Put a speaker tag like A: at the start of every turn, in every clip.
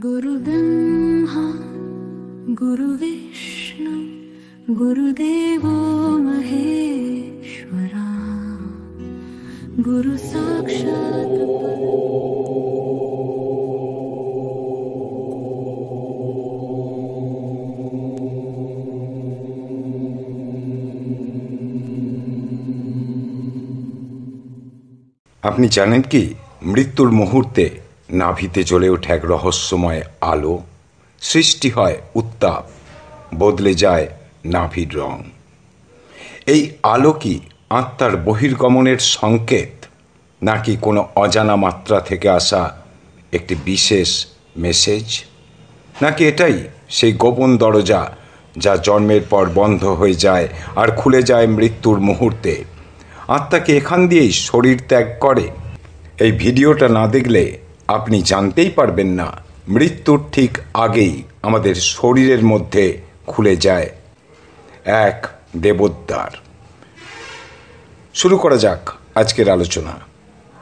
A: गुरु ब्रह्मा गुरु विष्णु गुरुदेवो महेश्वरा गुरु साक्षात्
B: আপনি জানেন কি মৃত্যুর মুহূর্তে নাভিতে জ্বলে ওঠে এক রহস্যময় আলো, সৃষ্টি হয় উত্তাপ, বদলে যায় নাভির রং। এই আলো কি আত্মার বহির্গমনের সংকেত, নাকি কোনো অজানা মাত্রা থেকে আসা একটি বিশেষ মেসেজ, নাকি এটাই সেই গোপন দরজা যা জন্মের পর বন্ধ হয়ে যায় আর খুলে যায় মৃত্যুর মুহূর্তে? আত্মাকে এখান দিয়েই শরীর ত্যাগ করে। এই ভিডিওটা না দেখলে আপনি জানতেই পারবেন না মৃত্যুর ঠিক আগেই আমাদের শরীরের মধ্যে খুলে যায় এক দেবদ্বার। শুরু করা যাক আজকের আলোচনা।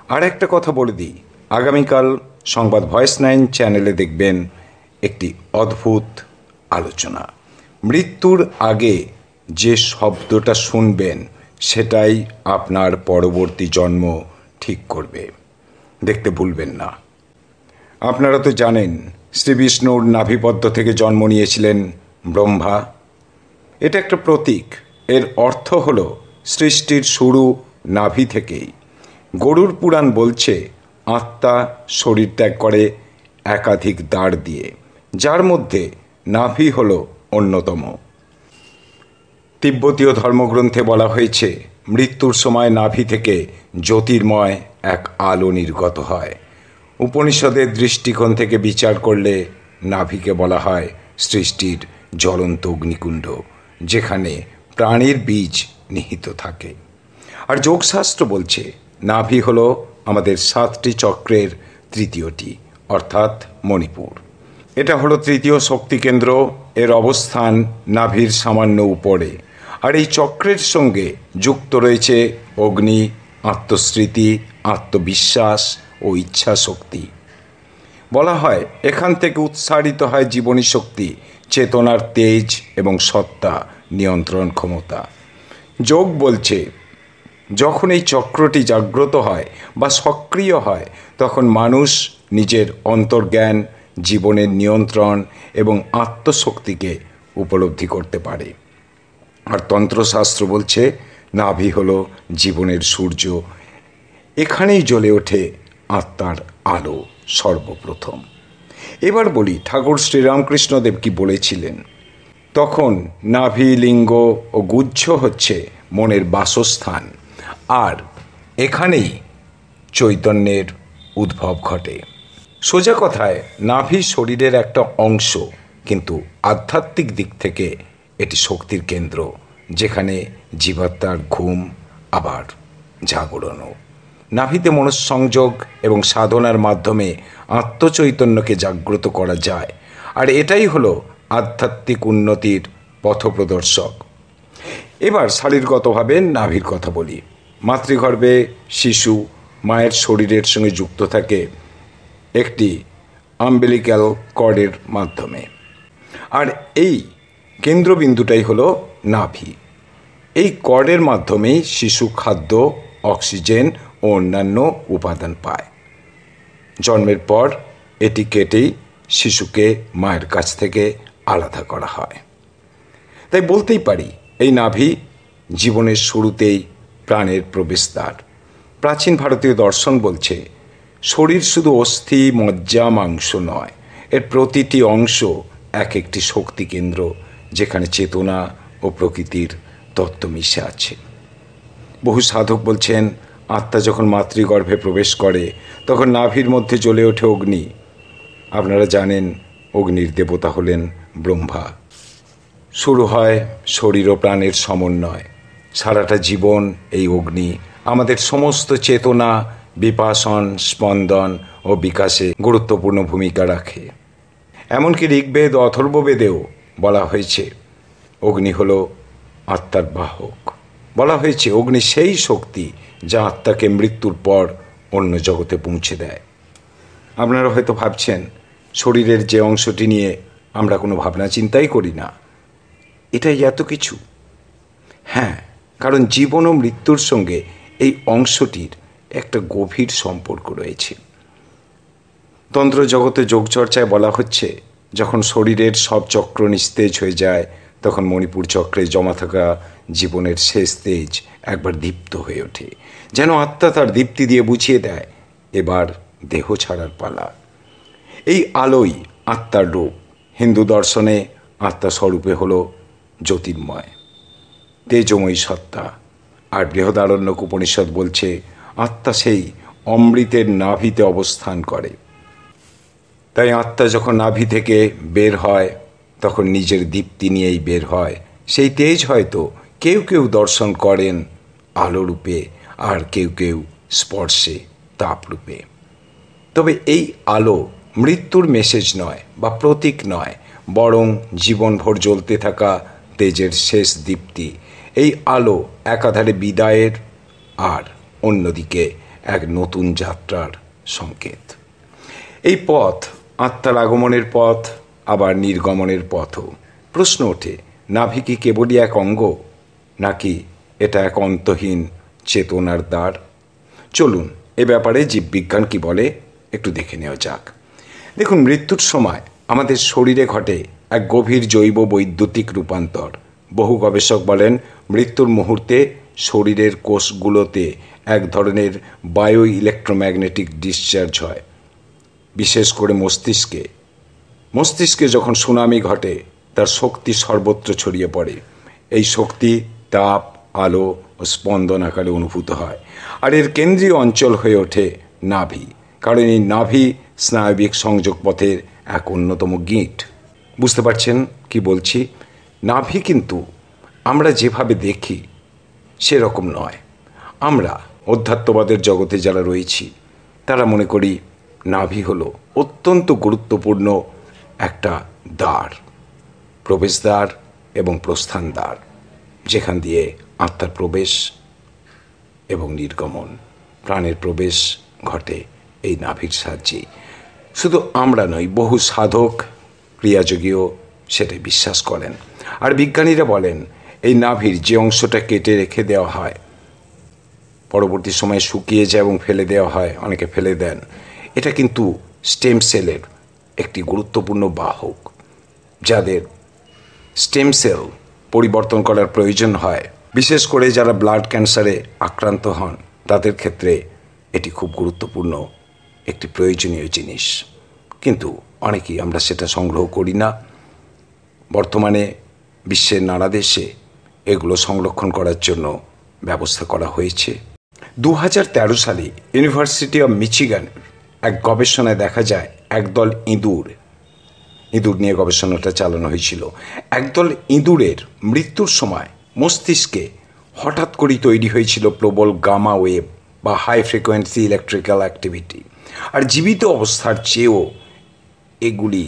B: আর একটা কথা বলে দিই, আগামীকাল সংবাদ ভয়েস 9 চ্যানেলে দেখবেন একটি অদ্ভুত আলোচনা। মৃত্যুর আগে যে শব্দটা শুনবেন সেটাই আপনার পরবর্তী জন্ম ঠিক করবে। দেখতে ভুলবেন না। আপনারা তো জানেন শ্রী বিষ্ণুর নাভিপদ্ম থেকে জন্ম নিয়েছিলেন ব্রহ্মা। এটা একটা প্রতীক। এর অর্থ হল সৃষ্টির শুরু নাভি থেকেই। গরুড় পুরাণ বলছে আত্মা শরীর ত্যাগ করে একাধিক দ্বার দিয়ে, যার মধ্যে নাভি হল অন্যতম। তিব্বতীয় ধর্মগ্রন্থে বলা হয়েছে মৃত্যুর সময় নাভি থেকে জ্যোতির্ময় এক আলো নির্গত হয়। উপনিষদের দৃষ্টিকোণ থেকে বিচার করলে নাভিকে বলা হয় সৃষ্টির জ্বলন্ত অগ্নিকুণ্ড, যেখানে প্রাণের বীজ নিহিত থাকে। আর যোগশাস্ত্র বলছে নাভি হলো আমাদের 7টি চক্রের তৃতীয়টি, অর্থাৎ মণিপুর। এটা হলো তৃতীয় শক্তিকেন্দ্র। এর অবস্থান নাভির সামান্য উপরে। আর এই চক্রের সঙ্গে যুক্ত রয়েছে অগ্নি, আত্মস্মৃতি, আত্মবিশ্বাস ও ইচ্ছা শক্তি। বলা হয় এখান থেকে উৎসারিত হয় জীবনী শক্তি, চেতনার তেজ এবং সত্তা, নিয়ন্ত্রণ ক্ষমতা। যোগ বলছে যখন এই চক্রটি জাগ্রত হয় বা সক্রিয় হয় তখন মানুষ নিজের অন্তর্জ্ঞান, জীবনের নিয়ন্ত্রণ এবং আত্মশক্তিকে উপলব্ধি করতে পারে। আর তন্ত্রশাস্ত্র বলছে নাভি হলো জীবনের সূর্য। এখানেই জ্বলে ওঠে আত্মার আলো সর্বপ্রথম। এবার বলি ঠাকুর শ্রীরামকৃষ্ণদেব কি বলেছিলেন। তখন নাভি, লিঙ্গ ও গুহ্য হচ্ছে মনের বাসস্থান, আর এখানেই চৈতন্যের উদ্ভব ঘটে। সোজা কথায় নাভি শরীরের একটা অংশ, কিন্তু আধ্যাত্মিক দিক থেকে এটি শক্তির কেন্দ্র, যেখানে জীবাত্মার ঘুম আবার জাগরণও। নাভিতে মনঃসংযোগ এবং সাধনার মাধ্যমে আত্মচৈতন্যকে জাগ্রত করা যায়, আর এটাই হলো আধ্যাত্মিক উন্নতির পথপ্রদর্শক। এবার শারীরগতভাবে নাভির কথা বলি। মাতৃগর্ভে শিশু মায়ের শরীরের সঙ্গে যুক্ত থাকে একটি আম্বিলিক্যাল কর্ডের মাধ্যমে, আর এই কেন্দ্রবিন্দুটাই হলো নাভি। এই কর্ডের মাধ্যমেই শিশু খাদ্য, অক্সিজেন ও অন্যান্য উপাদান পায়। জন্মের পর এটি কেটেই শিশুকে মায়ের কাছ থেকে আলাদা করা হয়। তাই বলতেই পারি এই নাভি জীবনের শুরুতেই প্রাণের প্রবেশদ্বার। প্রাচীন ভারতীয় দর্শন বলছে শরীর শুধু অস্থি, মজ্জা, মাংস নয়, এর প্রতিটি অংশ এক একটি শক্তি কেন্দ্র, যেখানে চেতনা ও প্রকৃতির তত্ত্ব মিশে আছে। বহু সাধক বলছেন আত্মা যখন মাতৃগর্ভে প্রবেশ করে তখন নাভির মধ্যে জ্বলে ওঠে অগ্নি। আপনারা জানেন অগ্নির দেবতা হলেন ব্রহ্মা। শুরু হয় শরীর ও প্রাণের সমন্বয়। সারাটা জীবন এই অগ্নি আমাদের সমস্ত চেতনা, বিপাসন, স্পন্দন ও বিকাশে গুরুত্বপূর্ণ ভূমিকা রাখে। এমনকি ঋগ্বেদ ও অথর্ববেদেও বলা হয়েছে অগ্নি হল আত্মার বাহক। বলা হয়েছে অগ্নি সেই শক্তি যা আত্মাকে মৃত্যুর পর অন্য জগতে পৌঁছে দেয়। আপনারা হয়তো ভাবছেন শরীরের যে অংশটি নিয়ে আমরা কোনো ভাবনা চিন্তাই করি না, এটাই এত কিছু? হ্যাঁ, কারণ জীবন ও মৃত্যুর সঙ্গে এই অংশটির একটা গভীর সম্পর্ক রয়েছে। তন্ত্র জগতে যোগচর্চায় বলা হচ্ছে, যখন শরীরের সব চক্র নিস্তেজ হয়ে যায়, তখন মণিপুর চক্রে জমা থাকা জীবনের শেষ তেজ একবার দীপ্ত হয়ে ওঠে, যেন আত্মা তার দীপ্তি দিয়ে বুঝিয়ে দেয় এবার দেহ ছাড়ার পালা। এই আলোই আত্মার রূপ। হিন্দু দর্শনে আত্মা স্বরূপে হল জ্যোতির্ময়, তেজময়ী সত্তা। আর বৃহদারণ্যক উপনিষদ বলছে আত্মা সেই অমৃতের নাভিতে অবস্থান করে। তাই আত্মা যখন নাভি থেকে বের হয় তখন নিজের দীপ্তি নিয়েই বের হয়। সেই তেজ হয়তো কেউ কেউ দর্শন করেন আলোরূপে, আর কেউ কেউ স্পর্শে তাপরূপে। তবে এই আলো মৃত্যুর মেসেজ নয় বা প্রতীক নয়, বরং জীবনভর জ্বলতে থাকা তেজের শেষ দীপ্তি। এই আলো একাধারে বিদায়ের আর অন্যদিকে এক নতুন যাত্রার সংকেত। এই পথ আত্মার আগমনের পথ, আবার নির্গমনের পথও। প্রশ্ন ওঠে, নাভি কি কেবলই এক অঙ্গ, নাকি এটা এক অন্তহীন চেতনার দ্বার? চলুন এ ব্যাপারে জীববিজ্ঞান কি বলে একটু দেখে নেওয়া যাক। দেখুন, মৃত্যুর সময় আমাদের শরীরে ঘটে এক গভীর জৈব বৈদ্যুতিক রূপান্তর। বহু গবেষক বলেন মৃত্যুর মুহূর্তে শরীরের কোষগুলোতে এক ধরনের বায়ো ইলেকট্রোম্যাগনেটিক ডিসচার্জ হয়, বিশেষ করে মস্তিষ্কে যখন সুনামি ঘটে তার শক্তি সর্বত্র ছড়িয়ে পড়ে। এই শক্তি তাপ, আলো ও স্পন্দন আকারে অনুভূত হয়, আর এর কেন্দ্রীয় অঞ্চল হয়ে ওঠে নাভি। কারণ এই নাভি স্নায়বিক সংযোগ পথের এক অন্যতম গিঁট। বুঝতে পারছেন কি বলছি? নাভি কিন্তু আমরা যেভাবে দেখি সেরকম নয়। আমরা অধ্যাত্মবাদের জগতে যারা রয়েছি তারা মনে করি নাভি হলো অত্যন্ত গুরুত্বপূর্ণ একটা দ্বার, প্রবেশদ্বার এবং প্রস্থানদ্বার, যেখান দিয়ে আত্মার প্রবেশ এবং নির্গমন, প্রাণের প্রবেশ ঘটে এই নাভির সাহায্যেই। শুধু আমরা নই, বহু সাধক ক্রিয়াযোগীও সেটাই বিশ্বাস করেন। আর বিজ্ঞানীরা বলেন এই নাভির যে অংশটা কেটে রেখে দেওয়া হয়, পরবর্তী সময়ে শুকিয়ে যায় এবং ফেলে দেওয়া হয়, অনেকে ফেলে দেন, এটা কিন্তু স্টেম সেলের একটি গুরুত্বপূর্ণ বাহক। যাদের স্টেম সেল পরিবর্তন করার প্রয়োজন হয়, বিশেষ করে যারা ব্লাড ক্যান্সারে আক্রান্ত হন, তাদের ক্ষেত্রে এটি খুব গুরুত্বপূর্ণ একটি প্রয়োজনীয় জিনিস। কিন্তু অনেকেই আমরা সেটা সংগ্রহ করি না। বর্তমানে বিশ্বের নানা দেশে এগুলো সংরক্ষণ করার জন্য ব্যবস্থা করা হয়েছে। 2013 সালে ইউনিভার্সিটি অব মিচিগানের এক গবেষণায় দেখা যায় একদল ইঁদুর নিয়ে গবেষণাটা চালানো হয়েছিল। একদল ইঁদুরের মৃত্যুর সময় মস্তিষ্কে হঠাৎ করেই তৈরি হয়েছিল প্রবল গামা ওয়েভ বা হাই ফ্রিকোয়েন্সি ইলেকট্রিক্যাল অ্যাক্টিভিটি। আর জীবিত অবস্থার চেয়েও এগুলি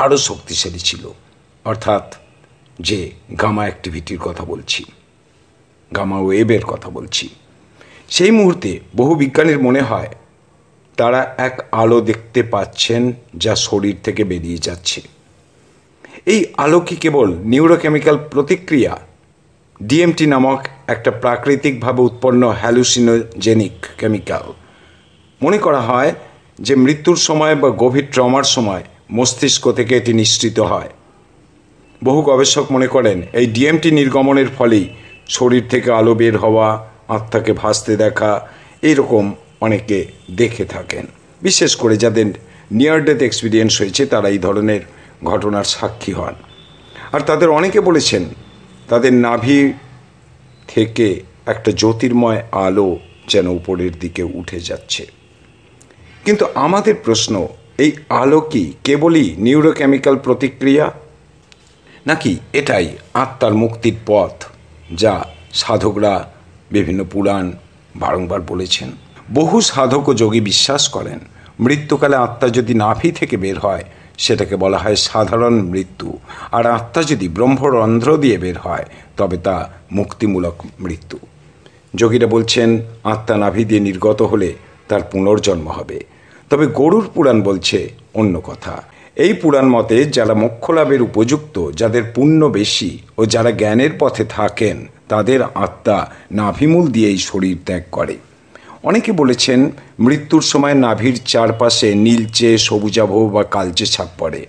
B: আরও শক্তিশালী ছিল। অর্থাৎ যে গামা অ্যাক্টিভিটির কথা বলছি, গামা ওয়েভের কথা বলছি, সেই মুহূর্তে বহু বিজ্ঞানীর মনে হয় তারা এক আলো দেখতে পাচ্ছেন যা শরীর থেকে বেরিয়ে যাচ্ছে। এই আলো কি কেবল নিউরোকেমিক্যাল প্রতিক্রিয়া? ডিএমটি নামক একটা প্রাকৃতিকভাবে উৎপন্ন হ্যালুসিনোজেনিক কেমিক্যাল। মনে করা হয় যে মৃত্যুর সময় বা গভীর ট্রমার সময় মস্তিষ্ক থেকে এটি নিঃসৃত হয়। বহু গবেষক মনে করেন এই ডিএমটি নির্গমনের ফলেই শরীর থেকে আলো বের হওয়া, আত্মাকে ভাসতে দেখা, এইরকম অনেকে দেখে থাকেন। বিশেষ করে যাদের নিয়ার ডেথ এক্সপিরিয়েন্স হয়েছে তারা এই ধরনের ঘটনার সাক্ষী হন। আর তাদের অনেকে বলেছেন তাদের নাভি থেকে একটা জ্যোতির্ময় আলো যেন উপরের দিকে উঠে যাচ্ছে। কিন্তু আমাদের প্রশ্ন, এই আলো কি কেবলই নিউরোকেমিক্যাল প্রতিক্রিয়া, নাকি এটাই আত্মার মুক্তির পথ, যা সাধকরা বিভিন্ন পুরাণ বারংবার বলেছেন? বহু সাধক ও যোগী বিশ্বাস করেন মৃত্যুকালে আত্মা যদি নাভি থেকে বের হয় সেটাকে বলা হয় সাধারণ মৃত্যু, আর আত্মা যদি ব্রহ্মরন্ধ্র দিয়ে বের হয় তবে তা মুক্তিমূলক মৃত্যু। যোগীরা বলছেন আত্মা নাভি দিয়ে নির্গত হলে তার পুনর্জন্ম হবে। তবে গরুড় পুরাণ বলছে অন্য কথা। এই পুরাণ মতে যারা মোক্ষ লাভের উপযুক্ত, যাদের পুণ্য বেশি ও যারা জ্ঞানের পথে থাকেন, তাদের আত্মা নাভিমূল দিয়েই শরীর ত্যাগ করে। অনেকে বলেছেন মৃত্যুর সময় নাভির চারপাশে নীলচে, সবুজাভ বা কালচে ছাপ পড়ে।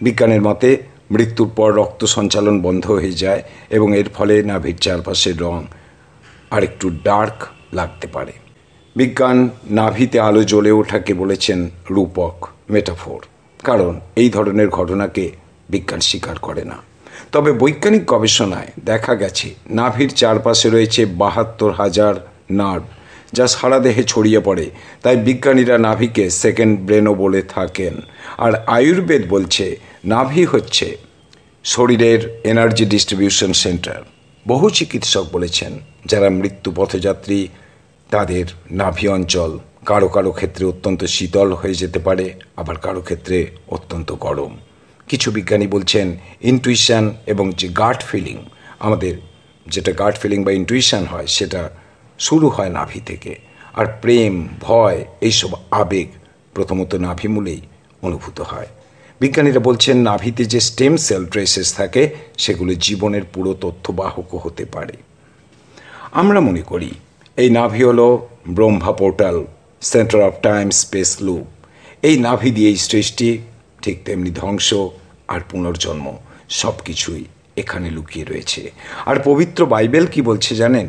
B: বিজ্ঞানের মতে মৃত্যুর পর রক্ত সঞ্চালন বন্ধ হয়ে যায় এবং এর ফলে নাভির চারপাশের রং আরেকটু ডার্ক লাগতে পারে। বিজ্ঞান নাভিতে আলো জ্বলে ওঠাকে বলেছেন রূপক, মেটাফোর, কারণ এই ধরনের ঘটনাকে বিজ্ঞান স্বীকার করে না। তবে বৈজ্ঞানিক গবেষণায় দেখা গেছে নাভির চারপাশে রয়েছে ৭২,০০০ নার্ভ, যা সারা দেহে ছড়িয়ে পড়ে। তাই বিজ্ঞানীরা নাভিকে সেকেন্ড ব্রেনও বলে থাকেন। আর আয়ুর্বেদ বলছে নাভি হচ্ছে শরীরের এনার্জি ডিস্ট্রিবিউশন সেন্টার। বহু চিকিৎসক বলেছেন যারা মৃত্যু পথযাত্রী, তাদের নাভি অঞ্চল কারো কারো ক্ষেত্রে অত্যন্ত শীতল হয়ে যেতে পারে, আবার কারো ক্ষেত্রে অত্যন্ত গরম। কিছু বিজ্ঞানী বলছেন ইনটুইশন এবং যে গাট ফিলিং, আমাদের যেটা গাট ফিলিং বা ইনটুইশন হয়, সেটা শুরু হয় নাভি থেকে। আর প্রেম, ভয়, এইসব আবেগ প্রথমত নাভিমূলেই অনুভূত হয়। বিজ্ঞানীরা বলছেন নাভিতে যে স্টেম সেল ট্রেসেস থাকে, সেগুলো জীবনের পুরো তথ্যবাহকও হতে পারে। আমরা মনে করি এই নাভি হলো Brahma portal, centre of time space loop. এই নাভি দিয়েই সৃষ্টি, ঠিক তেমনি ধ্বংস আর পুনর্জন্ম সব কিছুই এখানে লুকিয়ে রয়েছে। আর পবিত্র বাইবেল কি বলছে জানেন?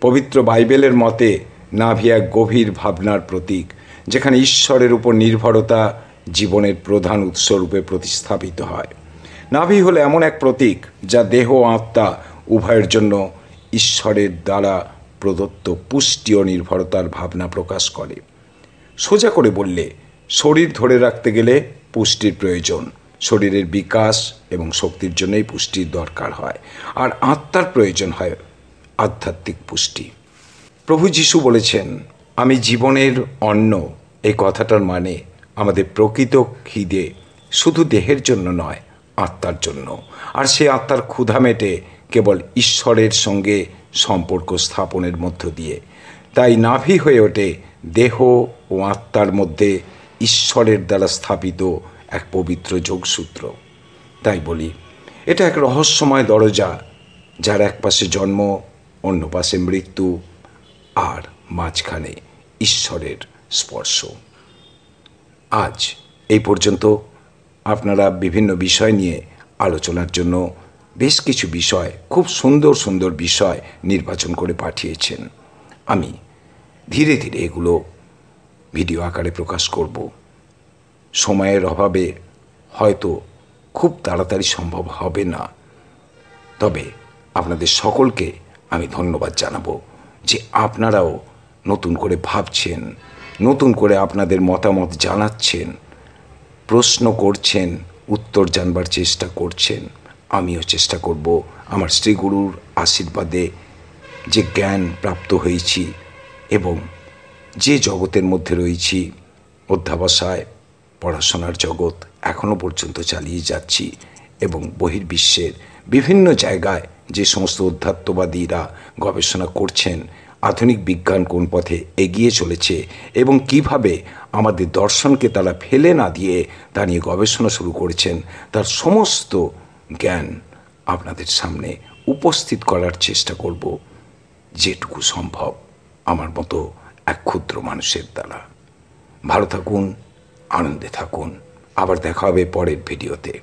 B: পবিত্র বাইবেলের মতে নাভি এক গভীর ভাবনার প্রতীক, যেখানে ঈশ্বরের উপর নির্ভরতা জীবনের প্রধান উৎসরূপে প্রতিস্থাপিত হয়। নাভি হলো এমন এক প্রতীক যা দেহ ও আত্মা উভয়ের জন্য ঈশ্বরের দ্বারা প্রদত্ত পুষ্টি ও নির্ভরতার ভাবনা প্রকাশ করে। সোজা করে বললে, শরীর ধরে রাখতে গেলে পুষ্টির প্রয়োজন। শরীরের বিকাশ এবং শক্তির জন্যই পুষ্টির দরকার হয়। আর আত্মার প্রয়োজন হয় আধ্যাত্মিক পুষ্টি। প্রভু যীশু বলেছেন, আমি জীবনের অন্ন। এই কথাটার মানে আমাদের প্রকৃত খিদে শুধু দেহের জন্য নয়, আত্মার জন্য। আর সে আত্মার ক্ষুধা মেটে কেবল ঈশ্বরের সঙ্গে সম্পর্ক স্থাপনের মধ্য দিয়ে। তাই নাভি হয়ে ওঠে দেহ ও আত্মার মধ্যে ঈশ্বরের দ্বারা স্থাপিত এক পবিত্র যোগসূত্র। তাই বলি, এটা এক রহস্যময় দরজা, যার এক পাশে জন্ম, অন্য পাশে মৃত্যু, আর মাঝখানে ঈশ্বরের স্পর্শ। আজ এই পর্যন্ত আপনারা বিভিন্ন বিষয় নিয়ে আলোচনার জন্য বেশ কিছু বিষয়, খুব সুন্দর সুন্দর বিষয় নির্বাচন করে পাঠিয়েছেন। আমি ধীরে ধীরে এগুলো ভিডিও আকারে প্রকাশ করব। সময়ের অভাবে হয়তো খুব তাড়াতাড়ি সম্ভব হবে না, তবে আপনাদের সকলকে আমি ধন্যবাদ জানাবো যে আপনারাও নতুন করে ভাবছেন, নতুন করে আপনাদের মতামত জানাচ্ছেন, প্রশ্ন করছেন, উত্তর জানবার চেষ্টা করছেন। আমিও চেষ্টা করব আমার শ্রীগুরুর আশীর্বাদে যে জ্ঞান প্রাপ্ত হয়েছি এবং যে জগতের মধ্যে রয়েছি, অধ্যাবসায় পড়াশোনার জগৎ এখনও পর্যন্ত চালিয়ে যাচ্ছি, এবং বহির্বিশ্বের বিভিন্ন জায়গায় যে সমস্ত অধ্যাত্মবাদীরা গবেষণা করছেন আধুনিক বিজ্ঞান কোন পথে এগিয়ে চলেছে এবং কিভাবে আমাদের দর্শনকে তারা ফেলে না দিয়ে তা নিয়ে গবেষণা শুরু করেছেন, তার সমস্ত জ্ঞান আপনাদের সামনে উপস্থিত করার চেষ্টা করব যেটুকু সম্ভব আমার মতো এক ক্ষুদ্র মানুষের দ্বারা। ভালো থাকুন, আনন্দে থাকুন। আবার দেখা হবে পরের ভিডিওতে।